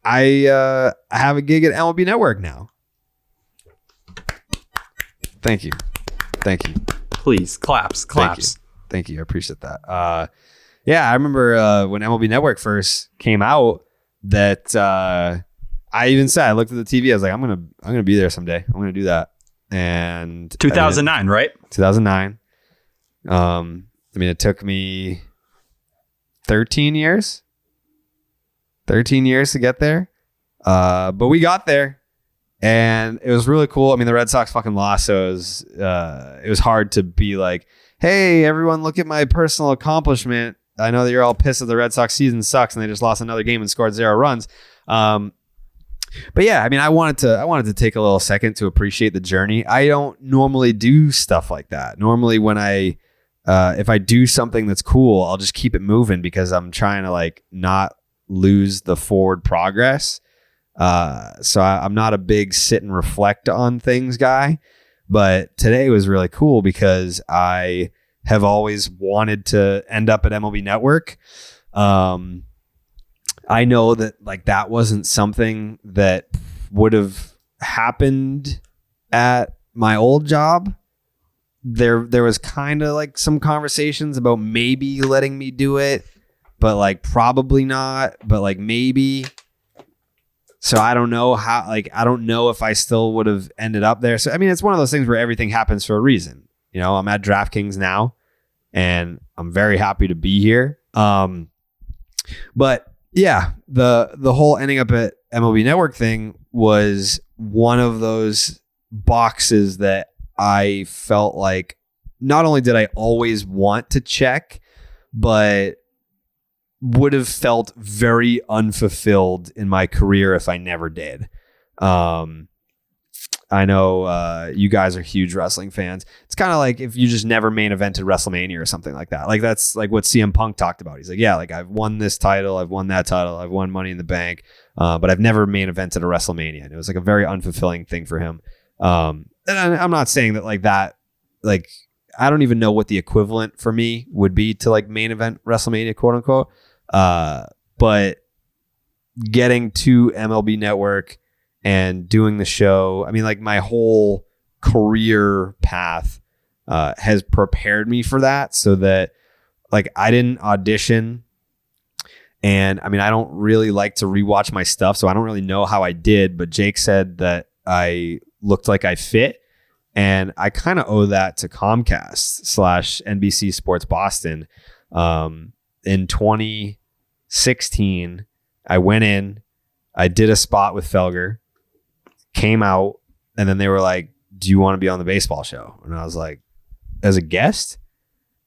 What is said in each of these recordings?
I have a gig at MLB Network now. Thank you. Please, claps. Thank you. I appreciate that. Yeah, I remember when MLB Network first came out that I even said, I looked at the TV, I was like, I'm gonna be there someday. I'm gonna do that. And 2009, right? 2009. It took me 13 years to get there. But we got there and it was really cool. I mean, the Red Sox fucking lost. So it was hard to be like, hey, everyone, look at my personal accomplishment. I know that you're all pissed that the Red Sox season sucks and they just lost another game and scored 0 runs. But yeah, I mean, I wanted to take a little second to appreciate the journey. I don't normally do stuff like that. Normally when if I do something that's cool, I'll just keep it moving because I'm trying to like not lose the forward progress. So I'm not a big sit and reflect on things guy, but today was really cool because I have always wanted to end up at MLB Network. I know that like that wasn't something that would have happened at my old job. There was kind of like some conversations about maybe letting me do it, but like probably not, but like maybe. So I don't know I don't know if I still would have ended up there. So, I mean, it's one of those things where everything happens for a reason. You know, I'm at DraftKings now and I'm very happy to be here. But yeah, the whole ending up at MLB Network thing was one of those boxes that I felt like not only did I always want to check, but would have felt very unfulfilled in my career if I never did. I know you guys are huge wrestling fans. It's kind of like if you just never main evented WrestleMania or something like that. Like that's like what CM Punk talked about. He's like, yeah, like I've won this title, I've won that title, I've won Money in the Bank, but I've never main evented a WrestleMania. And it was like a very unfulfilling thing for him. And I'm not saying that like that, like I don't even know what the equivalent for me would be to like main event WrestleMania, quote unquote. But getting to MLB Network and doing the show, I mean, like my whole career path has prepared me for that, so that like I didn't audition. And I mean, I don't really like to rewatch my stuff, so I don't really know how I did, but Jake said that I looked like I fit. And I kind of owe that to Comcast / NBC Sports Boston. In 2016, I went in, I did a spot with Felger, came out, and then they were like, do you want to be on the baseball show? And I was like, as a guest?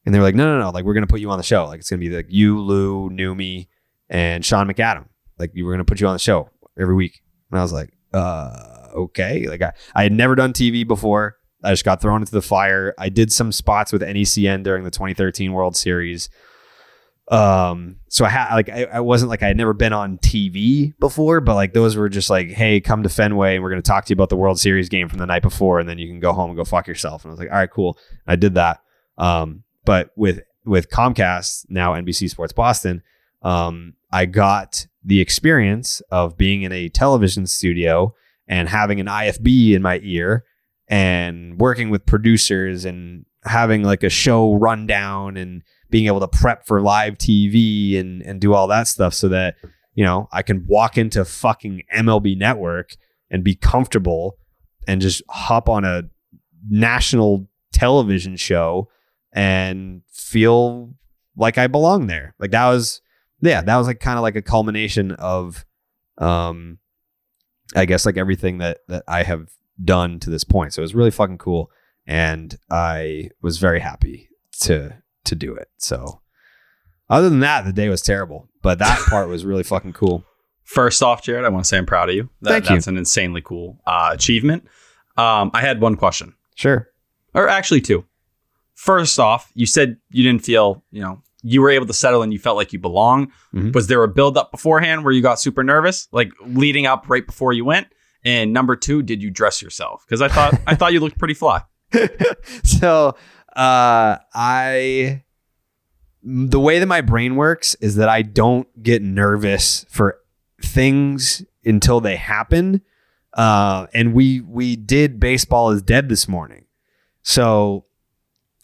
And they were like, no. Like, we're going to put you on the show. Like, it's going to be like you, Lou, Numi, and Sean McAdam. Like, we're going to put you on the show every week. And I was like, okay. Like, I had never done TV before. I just got thrown into the fire. I did some spots with NECN during the 2013 World Series. So I wasn't like I had never been on TV before, but like those were just like, hey, come to Fenway and we're going to talk to you about the World Series game from the night before, and then you can go home and go fuck yourself. And I was like, all right, cool. I did that. But with Comcast, now NBC Sports Boston, I got the experience of being in a television studio and having an IFB in my ear and working with producers and having like a show rundown and being able to prep for live TV and do all that stuff so that, you know, I can walk into fucking MLB Network and be comfortable and just hop on a national television show and feel like I belong there. Like that was like kind of like a culmination of, I guess like everything that I have done to this point. So it was really fucking cool. And I was very happy to do it. So other than that, the day was terrible, but that part was really fucking cool. First off, Jared, I want to say I'm proud of you. Thank you. That's an insanely cool achievement. I had one question. Sure. Or actually two. First off, you said you didn't feel, you were able to settle and you felt like you belong. Mm-hmm. Was there a build up beforehand where you got super nervous, like leading up right before you went? And number two, did you dress yourself? Because I thought you looked pretty fly. So the way that my brain works is that I don't get nervous for things until they happen. And we did Baseball is Dead this morning. So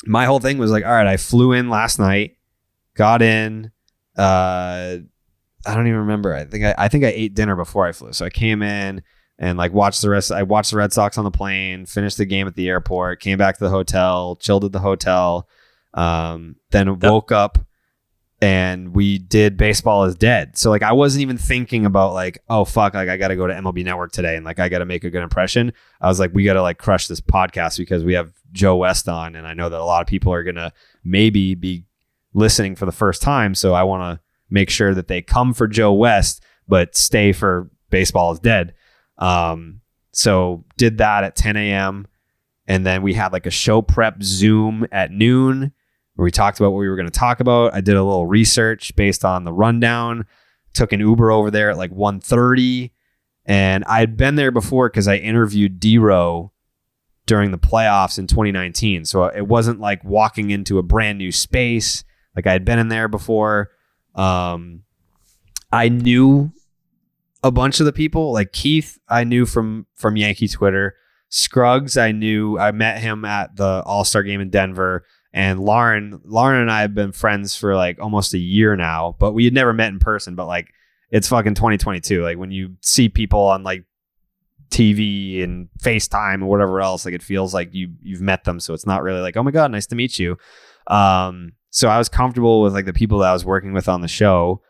my whole thing was like, all right, I flew in last night, got in, I don't even remember. I think I ate dinner before I flew. So I came in and like watched the rest. I watched the Red Sox on the plane, finished the game at the airport, came back to the hotel, chilled at the hotel, then woke up and we did Baseball is Dead. So like I wasn't even thinking about like, oh fuck, like I got to go to MLB Network today and like I got to make a good impression. I was like, we got to like crush this podcast because we have Joe West on, and I know that a lot of people are gonna maybe be listening for the first time. So I want to make sure that they come for Joe West, but stay for Baseball is Dead. So did that at 10 a.m. And then we had like a show prep Zoom at noon where we talked about what we were going to talk about. I did a little research based on the rundown, took an Uber over there at like 1:30. And I had been there before because I interviewed D-Row during the playoffs in 2019. So it wasn't like walking into a brand new space. Like I had been in there before. I knew a bunch of the people, like Keith, I knew from Yankee Twitter. Scruggs, I met him at the All-Star game in Denver. And Lauren and I have been friends for like almost a year now, but we had never met in person. But like, it's fucking 2022. Like when you see people on like TV and FaceTime or whatever else, like it feels like you've met them. So it's not really like, oh my God, nice to meet you. So I was comfortable with like the people that I was working with on the show.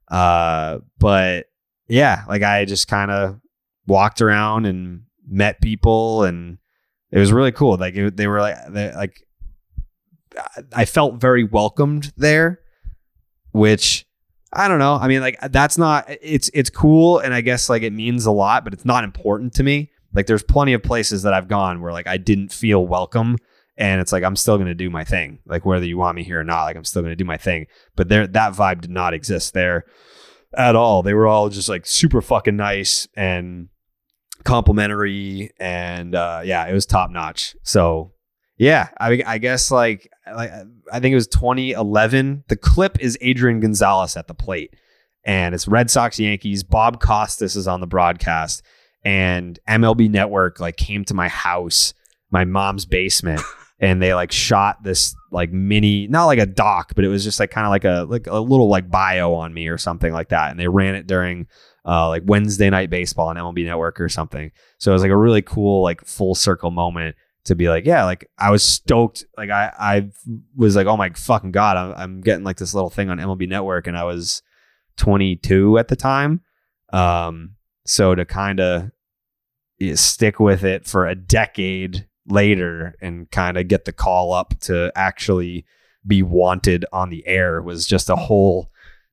But yeah, like I just kind of walked around and met people, and it was really cool. Like they were like I felt very welcomed there, which I don't know. I mean, like that's not, it's cool. And I guess like it means a lot, but it's not important to me. Like there's plenty of places that I've gone where like I didn't feel welcome, and it's like, I'm still going to do my thing. Like whether you want me here or not, like I'm still going to do my thing. But that vibe did not exist there at all. They were all just like super fucking nice and complimentary, and yeah, it was top notch. So yeah, I guess like I think it was 2011. The clip is Adrian Gonzalez at the plate, and it's Red Sox Yankees. Bob Costas is on the broadcast, and MLB Network like came to my house, my mom's basement, and they like shot this like mini, not like a doc, but it was just like kind of like a little like bio on me or something like that, and they ran it during like Wednesday Night Baseball on MLB Network or something. So it was like a really cool like full circle moment to be like, yeah, like I was stoked. Like I was like, oh my fucking God, I'm getting like this little thing on MLB Network, and I was 22 at the time. So to kind of stick with it for a decade later and kind of get the call up to actually be wanted on the air was just a whole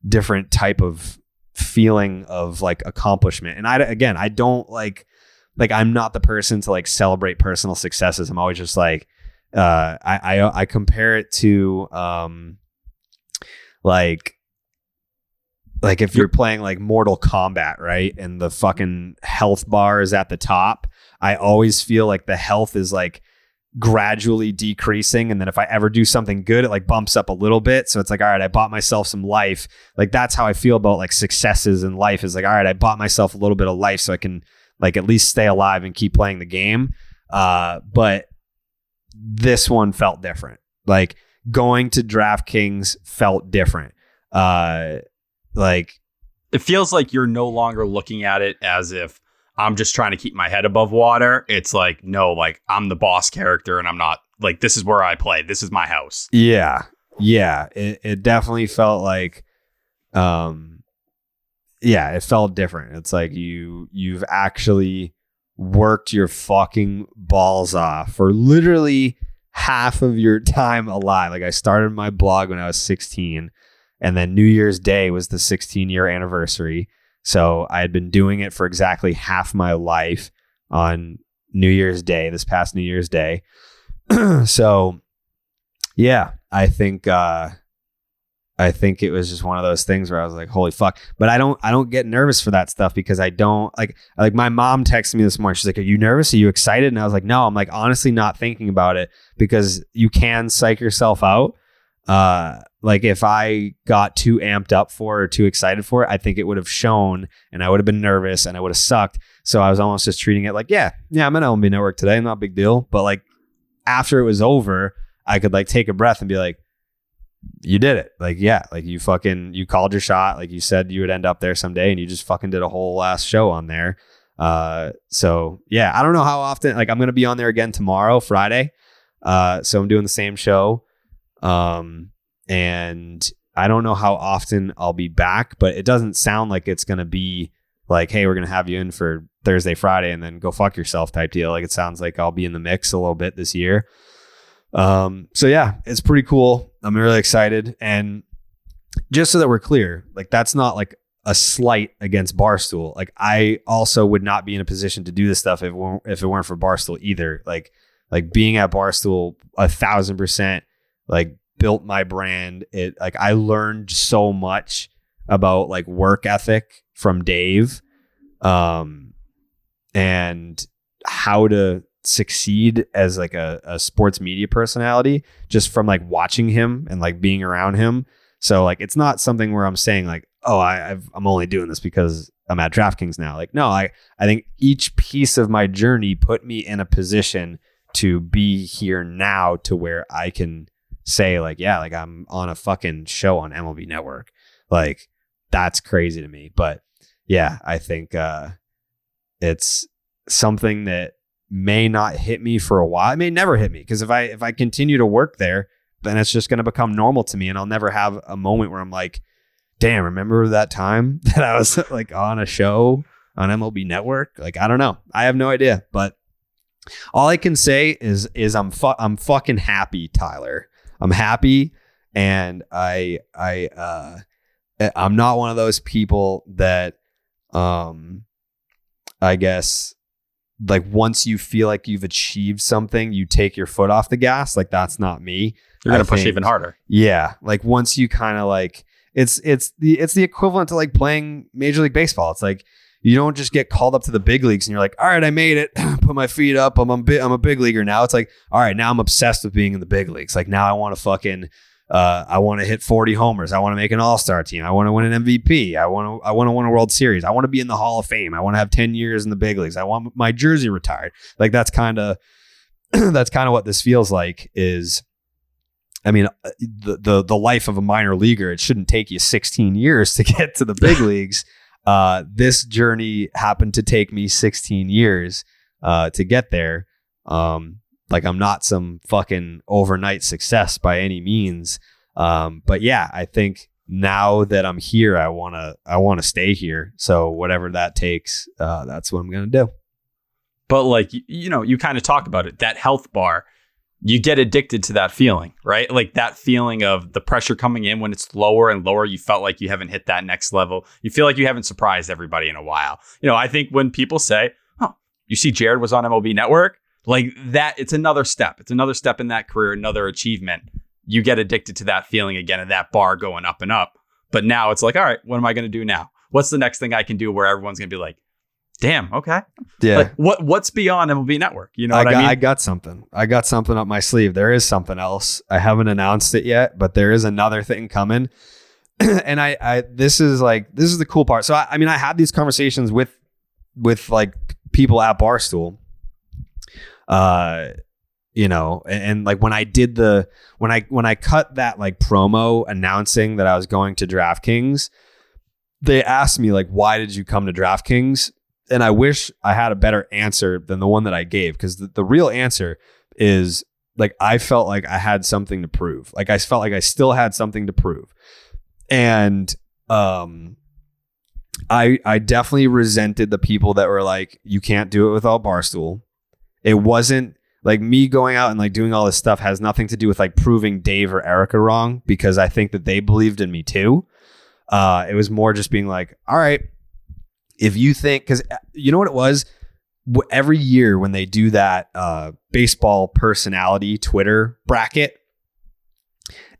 different type of feeling of like accomplishment. And I don't like I'm not the person to like celebrate personal successes. I'm always just like I compare it to like if you're playing like Mortal Kombat, right? And the fucking health bar is at the top. I always feel like the health is like gradually decreasing, and then if I ever do something good, it like bumps up a little bit. So it's like, all right, I bought myself some life. Like that's how I feel about like successes in life, is like, all right, I bought myself a little bit of life so I can like at least stay alive and keep playing the game. But this one felt different. Like going to DraftKings felt different. Like it feels like you're no longer looking at it as if I'm just trying to keep my head above water. It's like, no, like I'm the boss character, and I'm not like, this is where I play. This is my house. Yeah. Yeah. It definitely felt like, yeah, it felt different. It's like you've actually worked your fucking balls off for literally half of your time alive. Like I started my blog when I was 16, and then New Year's Day was the 16-year anniversary. So I had been doing it for exactly half my life on New Year's Day, this past New Year's Day. So yeah, I think it was just one of those things where I was like, holy fuck. But I don't get nervous for that stuff, because I don't like my mom texted me this morning. She's like, are you nervous? Are you excited? And I was like, no, I'm like honestly not thinking about it, because you can psych yourself out. Like if I got too amped up for it or too excited for it, I think it would have shown and I would have been nervous and I would have sucked. So I was almost just treating it like, yeah, I'm at MLB Network today. Not a big deal. But like after it was over, I could like take a breath and be like, you did it. Like, yeah, like you called your shot. Like you said you would end up there someday and you just fucking did a whole last show on there. So yeah, I don't know how often, like I'm going to be on there again tomorrow, Friday. So I'm doing the same show. And I don't know how often I'll be back, but it doesn't sound like it's going to be like, hey, we're going to have you in for Thursday, Friday, and then go fuck yourself type deal. Like it sounds like I'll be in the mix a little bit this year. So yeah, it's pretty cool. I'm really excited. And just so that we're clear, like that's not like a slight against Barstool. Like I also would not be in a position to do this stuff if it weren't for Barstool either. Like being at Barstool 1,000%, like built my brand. It like I learned so much about like work ethic from Dave, and how to succeed as like a sports media personality just from like watching him and like being around him. So like it's not something where I'm saying like, oh, I'm only doing this because I'm at DraftKings now. Like no, I think each piece of my journey put me in a position to be here now to where I can say like, yeah, like I'm on a fucking show on MLB Network. Like that's crazy to me. But yeah, I think it's something that may not hit me for a while. It may never hit me because if I continue to work there, then it's just going to become normal to me and I'll never have a moment where I'm like, damn, remember that time that I was like on a show on MLB Network? Like, I don't know. I have no idea, but all I can say is I'm fucking happy, Tyler. I'm happy. And I'm not one of those people that, I guess, like once you feel like you've achieved something, you take your foot off the gas. Like that's not me. You're going to push even harder. Yeah. Like once you kind of like, it's the equivalent to like playing Major League Baseball. It's like, you don't just get called up to the big leagues and you're like, all right, I made it. Put my feet up. I'm a big leaguer now. It's like, all right, now I'm obsessed with being in the big leagues. Like now I want to fucking, I want to hit 40 homers. I want to make an all-star team. I want to win an MVP. I want to win a World Series. I want to be in the Hall of Fame. I want to have 10 years in the big leagues. I want my jersey retired. Like that's kind of what this feels like is, I mean, the life of a minor leaguer, it shouldn't take you 16 years to get to the big leagues. This journey happened to take me 16 years to get there. Like I'm not some fucking overnight success by any means. But yeah, I think now that I'm here, I want to stay here. So whatever that takes, that's what I'm going to do. But like, you kind of talk about it, that health bar, you get addicted to that feeling, right? Like that feeling of the pressure coming in when it's lower and lower, you felt like you haven't hit that next level. You feel like you haven't surprised everybody in a while. I think when people say, oh, you see Jared was on MLB Network, like that, it's another step. It's another step in that career, another achievement. You get addicted to that feeling again and that bar going up and up. But now it's like, all right, what am I going to do now? What's the next thing I can do where everyone's going to be like, damn, okay. Yeah. Like what's beyond MLB Network? You know what I mean? I got something up my sleeve. There is something else. I haven't announced it yet, but there is another thing coming. And this is the cool part. So I mean, I had these conversations with like people at Barstool, and like when I did when I cut that like promo announcing that I was going to DraftKings, they asked me like, why did you come to DraftKings? And I wish I had a better answer than the one that I gave, because the real answer is like I felt like I had something to prove. Like I felt like I still had something to prove. And I definitely resented the people that were like, you can't do it without Barstool. It wasn't like me going out and like doing all this stuff has nothing to do with like proving Dave or Erica wrong, because I think that they believed in me too. It was more just being like, all right, if you think, because you know what it was? Every year when they do that baseball personality Twitter bracket,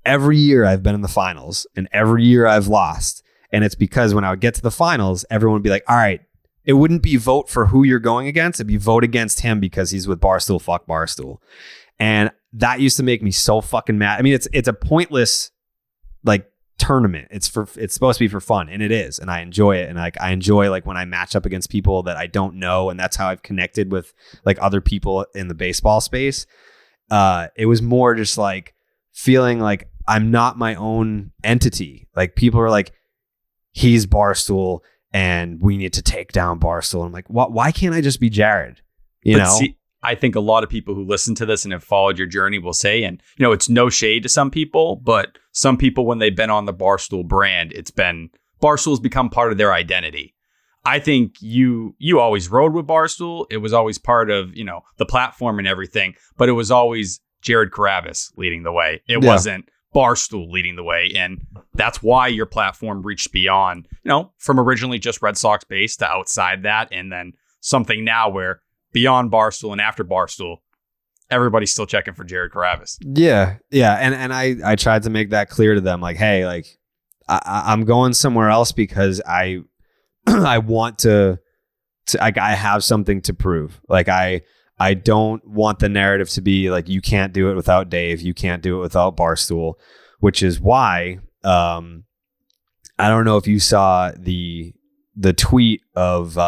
every year I've been in the finals and every year I've lost. And it's because when I would get to the finals, everyone would be like, all right, it wouldn't be vote for who you're going against. It'd be vote against him because he's with Barstool, fuck Barstool. And that used to make me so fucking mad. I mean, it's a pointless like tournament. It's supposed to be for fun, and it is, and I enjoy it. And like I enjoy like when I match up against people that I don't know, and that's how I've connected with like other people in the baseball space. It was more just like feeling like I'm not my own entity. Like people are like, he's Barstool and we need to take down Barstool. I'm like, why can't I just be Jared? You know? See, I think a lot of people who listen to this and have followed your journey will say, and you know, it's no shade to some people, but some people, when they've been on the Barstool brand, Barstool's become part of their identity. I think you always rode with Barstool. It was always part of, you know, the platform and everything, but it was always Jared Carrabis leading the way. It wasn't Barstool leading the way. And that's why your platform reached beyond, you know, from originally just Red Sox based to outside that. And then something now where beyond Barstool and after Barstool, everybody's still checking for Jared Carrabis. Yeah. Yeah. And I tried to make that clear to them. Like, hey, like I'm going somewhere else because I want to like, I have something to prove. Like I don't want the narrative to be like, you can't do it without Dave. You can't do it without Barstool, which is why, I don't know if you saw the tweet of,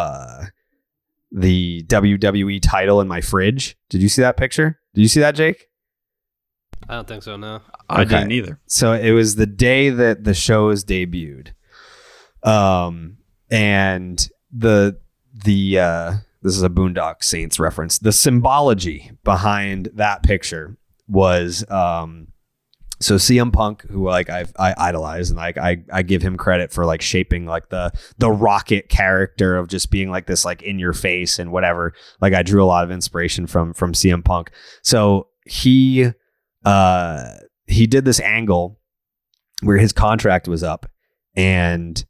the WWE title in my fridge. Did you see that picture? Did you see that, Jake? I don't think so, no. I didn't either. So it was the day that the shows debuted. And this is a Boondock Saints reference. The symbology behind that picture was so CM Punk, who like I idolize, and like I give him credit for like shaping like the Rocket character of just being like this like in your face and whatever. Like I drew a lot of inspiration from CM Punk. So he did this angle where his contract was up, and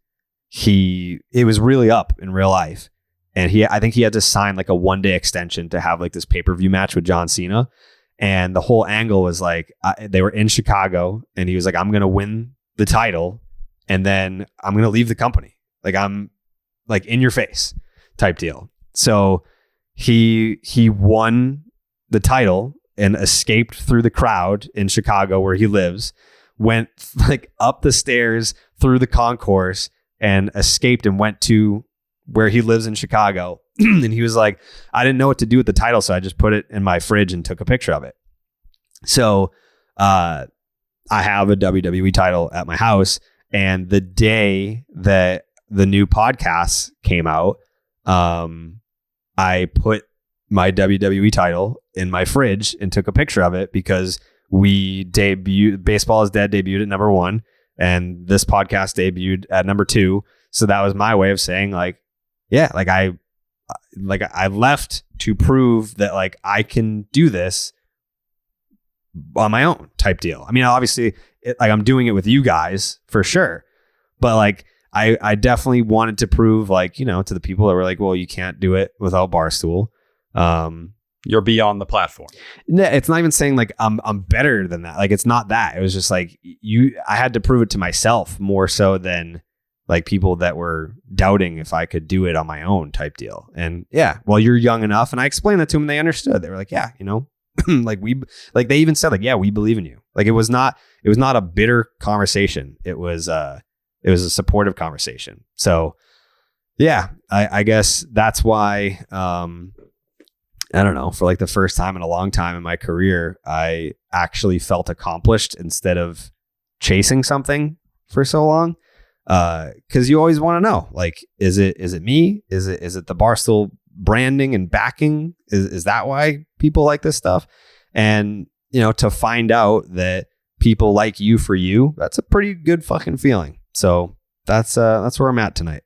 it was really up in real life. And I think he had to sign like a 1-day extension to have like this pay-per-view match with John Cena. And the whole angle was like, they were in Chicago, and he was like, I'm going to win the title, and then I'm going to leave the company. Like I'm like in your face type deal. So he won the title and escaped through the crowd in Chicago where he lives, went like up the stairs through the concourse and escaped and went to where he lives in Chicago. And he was like, I didn't know what to do with the title, so I just put it in my fridge and took a picture of it. So I have a WWE title at my house, and the day that the new podcast came out, I put my WWE title in my fridge and took a picture of it because Baseball is Dead debuted at number 1, and this podcast debuted at number 2. So that was my way of saying like, yeah, like I left to prove that like I can do this on my own type deal. I mean, obviously like I'm doing it with you guys for sure, but like I definitely wanted to prove like, you know, to the people that were like, well, you can't do it without Barstool. You're beyond the platform. It's not even saying like I'm better than that. Like it's not that. It was just like I had to prove it to myself more so than like people that were doubting if I could do it on my own type deal. And yeah, well, you're young enough. And I explained that to them and they understood. They were like, yeah, you know, like they even said like, yeah, we believe in you. Like it was not a bitter conversation. It was a supportive conversation. So yeah, I guess that's why, I don't know, for like the first time in a long time in my career, I actually felt accomplished instead of chasing something for so long. Cause you always want to know, like, is it me? Is it the Barstool branding and backing? Is that why people like this stuff? And, you know, to find out that people like you for you, that's a pretty good fucking feeling. So that's where I'm at tonight.